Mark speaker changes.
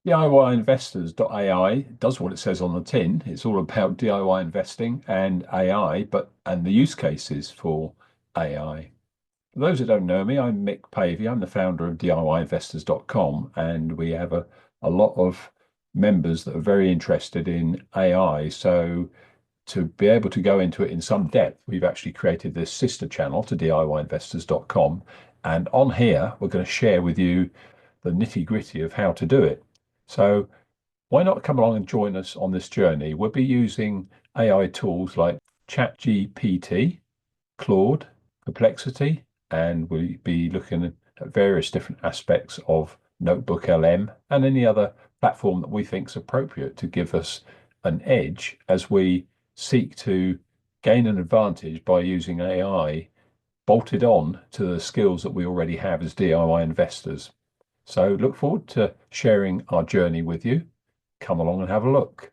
Speaker 1: DIY-Investors.AI does what it says on the tin. It's all about DIY investing and AI, and the use cases for AI. For those that don't know me, I'm Mick Pavey. I'm the founder of DIY-Investors.com, and we have a lot of members that are very interested in AI. So to be able to go into it in some depth, we've actually created this sister channel to DIY-Investors.com. And on here, we're going to share with you the nitty-gritty of how to do it. So why not come along and join us on this journey? We'll be using AI tools like ChatGPT, Claude, Perplexity, and we'll be looking at various different aspects of Notebook LM and any other platform that we think is appropriate to give us an edge as we seek to gain an advantage by using AI bolted on to the skills that we already have as DIY investors. So look forward to sharing our journey with you. Come along and have a look.